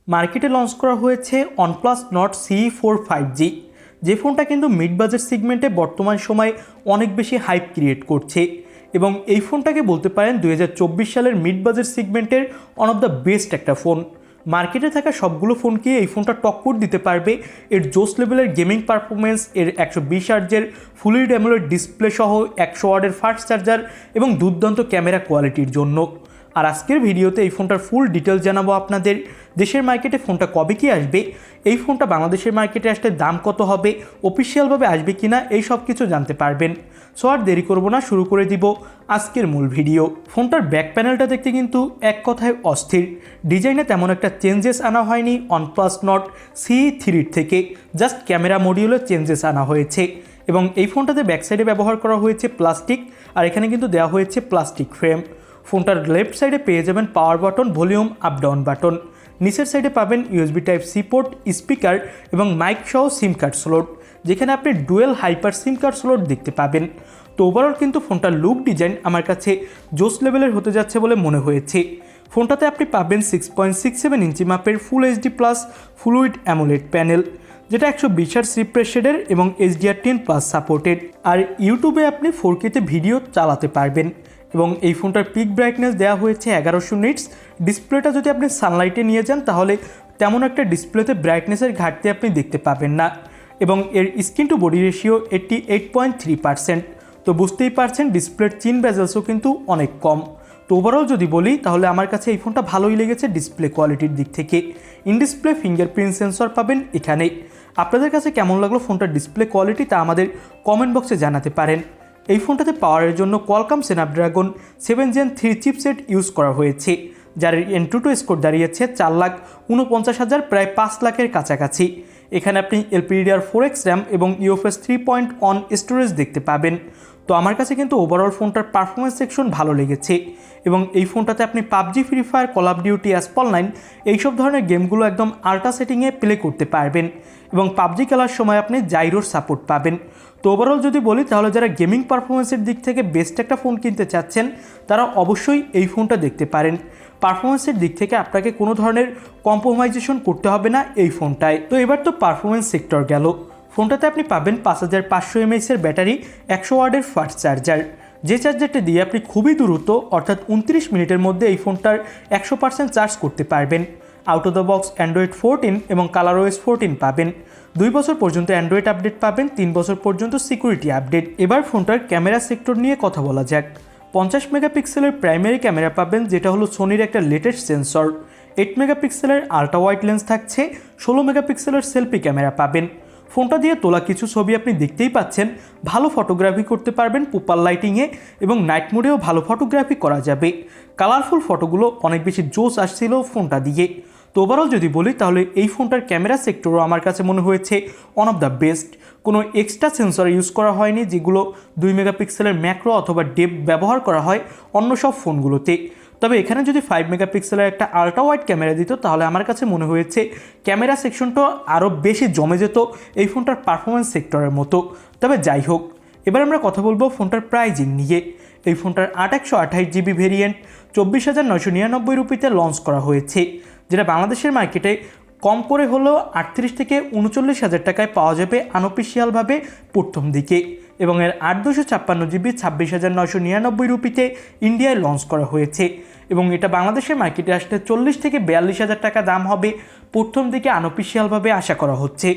মার্কেটে লঞ্চ করা হয়েছে OnePlus Nord CE4 5G, যে ফোনটা কিন্তু মিড বাজেট সেগমেন্টে বর্তমান সময়ে অনেক বেশি হাইপ ক্রিয়েট করছে এবং এই ফোনটাকে বলতে পারেন 2024 সালের মিড বাজেট সেগমেন্টের ওয়ান অফ দ্য বেস্ট একটা ফোন। মার্কেটে থাকা সবগুলো ফোনকে এই ফোনটা টক্কর দিতে পারবে এর জোস লেভেলের গেমিং পারফরমেন্স, এর 120 হার্জের ফুল অ্যামোলেড ডিসপ্লে সহ 100 ওয়াটের ফাস্ট চার্জার এবং দুর্দান্ত ক্যামেরা কোয়ালিটির জন্য। আর আজকের ভিডিওতে এই ফোনটার ফুল ডিটেলস জানাবো আপনাদের। দেশের মার্কেটে ফোনটা কবে কি আসবে, এই ফোনটা বাংলাদেশের মার্কেটে আসলে দাম কত হবে, অফিসিয়ালভাবে আসবে কিনা, এই সব কিছু জানতে পারবেন। সো আর দেরি করবো না, শুরু করে দিব আজকের মূল ভিডিও। ফোনটার ব্যাক প্যানেলটা দেখতে কিন্তু এক কথায় অস্থির। ডিজাইনে তেমন একটা চেঞ্জেস আনা হয়নি OnePlus Nord CE3 থেকে, জাস্ট ক্যামেরা মডিউলে চেঞ্জেস আনা হয়েছে এবং এই ফোনটাতে ব্যাক সাইডে ব্যবহার করা হয়েছে প্লাস্টিক, আর এখানে কিন্তু দেওয়া হয়েছে প্লাস্টিক ফ্রেম। ফোনটার লেফট সাইডে পেয়ে যাবেন power button, volume up down button. নিচের সাইডে পাবেন USB Type-C পোর্ট, স্পিকার এবং মাইক সহ সিম কার্ড স্লট, যেখানে আপনি ডুয়েল হাইপার সিম কার্ড স্লট দেখতে পাবেন। তো ওভারঅল কিন্তু ফোনটার লুক ডিজাইন আমার কাছে জোস লেভেলের হতে যাচ্ছে বলে মনে হয়েছে। ফোনটাতে আপনি পাবেন 6.67 ইঞ্চি মাপের ফুল HD+ ফ্লুইড অ্যামোলেড প্যানেল, যেটা 120 হার্টজ রিফ্রেশ রেটের এবং HDR10+ সাপোর্টেড। আর ইউটিউবে আপনি 4K-তে ভিডিও চালাতে পারবেন এবং এই ফোনটার পিক ব্রাইটনেস দেওয়া হয়েছে 1100 নিটস। ডিসপ্লেটা যদি আপনি সানলাইটে নিয়ে যান তাহলে তেমন একটা ডিসপ্লেতে ব্রাইটনেসের ঘাটতি আপনি দেখতে পাবেন না এবং এর স্ক্রিন টু বডি রেশিও 88.3%। তো বুঝতেই পারছেন ডিসপ্লের চিন বেজেলসও কিন্তু অনেক কম। তো ওভারঅল যদি বলি তাহলে আমার কাছে এই ফোনটা ভালোই লেগেছে ডিসপ্লে কোয়ালিটির দিক থেকে। ইন ডিসপ্লে ফিঙ্গারপ্রিন্ট সেন্সর পাবেন এখানে। আপনাদের কাছে কেমন লাগলো ফোনটার ডিসপ্লে কোয়ালিটি তা আমাদের কমেন্ট বক্সে জানাতে পারেন। এই ফোনটাতে পাওয়ারের জন্য Qualcomm Snapdragon 7 Gen 3 chipset use করা হয়েছে, যার Antutu স্কোর দাঁড়িয়েছে 4,49,000, প্রায় 5 লাখের কাছাকাছি। এখানে আপনি LPDDR4X র্যাম এবং UFS 3.1 স্টোরেজ দেখতে পাবেন। তো আমার কাছে কিন্তু ওভারঅল ফোনটার পারফরমেন্স সেকশন ভালো লেগেছে এবং এই ফোনটাতে আপনি PUBG, free fire, call of duty, অ্যাসপল9 এইসব ধরনের গেমগুলো একদম আল্ট্রা সেটিংয়ে প্লে করতে পারবেন এবং PUBG খেলার সময় আপনি জাইরোর সাপোর্ট পাবেন। তো ওভারঅল যদি বলি তাহলে যারা গেমিং পারফরমেন্সের দিক থেকে বেস্ট একটা ফোন কিনতে চাচ্ছেন তারা অবশ্যই এই ফোনটা দেখতে পারেন। পারফরমেন্সের দিক থেকে আপনাকে কোনো ধরনের কম্প্রোমাইজেশন করতে হবে না এই ফোনটায়। তো এবার তো পারফরমেন্স সেক্টর গেল। ফোনটাতে আপনি পাবেন 5500 mAh বেটারি, 100 ওয়াটের ফাস্ট চার্জার, যে চার্জারটা দিয়ে আপনি খুবই দ্রুত অর্থাৎ 29 মিনিটের মধ্যে এই ফোনটার 100% চার্জ করতে পারবেন। Out of the box Android 14 এবং ColorOS 14 পাবেন। 2 বছর পর্যন্ত অ্যান্ড্রয়েড আপডেট পাবেন, 3 বছর পর্যন্ত সিকিউরিটি আপডেট। এবার ফোনটার ক্যামেরা সেক্টর নিয়ে কথা বলা যাক। 50 মেগাপিক্সেলের প্রাইমারি ক্যামেরা পাবেন, যেটা হলো সোনির একটা লেটেস্ট সেন্সর। 8 মেগাপিক্সেলের আল্ট্রা ওয়াইড লেন্স থাকছে, 16 মেগাপিক্সেলের সেলফি ক্যামেরা পাবেন। ফোনটা দিয়ে তোলা কিছু ছবি আপনি দেখতেই পাচ্ছেন, ভালো ফটোগ্রাফি করতে পারবেন প্রপার লাইটিংয়ে এবং নাইট মোডেও ভালো ফটোগ্রাফি করা যাবে। কালারফুল ফটোগুলো অনেক বেশি জোস আসছিল ফোনটা দিয়ে। তো ওভারঅল যদি বলি তাহলে এই ফোনটার ক্যামেরা সেক্টরও আমার কাছে মনে হয়েছে ওয়ান অফ দ্য বেস্ট। কোনো এক্সট্রা সেন্সর ইউজ করা হয়নি, যেগুলো 2 মেগাপিক্সেলের ম্যাক্রো অথবা ডেপ ব্যবহার করা হয় অন্য সব ফোনগুলোতে। তবে এখানে যদি 5 মেগাপিক্সেলের একটা আল্ট্রা ওয়াইড ক্যামেরা দিত তাহলে আমার কাছে মনে হয়েছে ক্যামেরা সেকশনটা আরও বেশি জমে যেত এই ফোনটার পারফরমেন্স সেক্টরের মতো। তবে যাই হোক, এবার আমরা কথা বলবো ফোনটার প্রাইজিং নিয়ে। এই ফোনটার 8/128 GB ভেরিয়েন্ট 24,999 রুপিতে লঞ্চ করা হয়েছে, যেটা বাংলাদেশের মার্কেটে কম করে হলেও 38 থেকে 39,000 টাকায় পাওয়া যাবে আনঅফিসিয়ালভাবে প্রথম দিকে, এবং এর 8/256 GB 26,999 রুপিতে ইন্ডিয়ায় লঞ্চ করা হয়েছে এবং এটা বাংলাদেশের মার্কেটে আসলে 40 থেকে 42,000 টাকা দাম হবে প্রথম দিকে আনঅফিসিয়ালভাবে আশা করা হচ্ছে।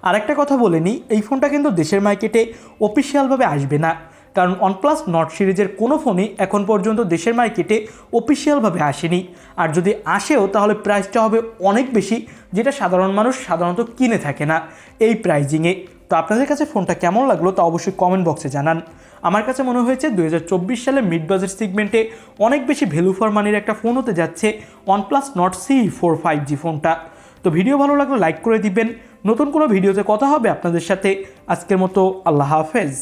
আরেকটা কথা বলে নিই, এই ফোনটা কিন্তু দেশের মার্কেটে অফিসিয়ালভাবে আসবে না, কারণ OnePlus Nord সিরিজের কোনো ফোনই এখন পর্যন্ত দেশের মার্কেটে অফিসিয়ালভাবে আসেনি। আর যদি আসেও তাহলে প্রাইসটা হবে অনেক বেশি, যেটা সাধারণ মানুষ সাধারণত কিনে থাকে না এই প্রাইজিংয়ে। তো আপনাদের কাছে ফোনটা কেমন লাগলো তা অবশ্যই কমেন্ট বক্সে জানান। আমার কাছে মনে হয়েছে 2024 সালে মিড বাজেট সেগমেন্টে অনেক বেশি ভ্যালু ফর মানির একটা ফোন হতে যাচ্ছে OnePlus Nord CE4 5G ফোনটা। তো ভিডিও ভালো লাগলে লাইক করে দিবেন। নতুন কোনো ভিডিওতে কথা হবে আপনাদের সাথে। আজকের মতো আল্লাহ হাফেজ।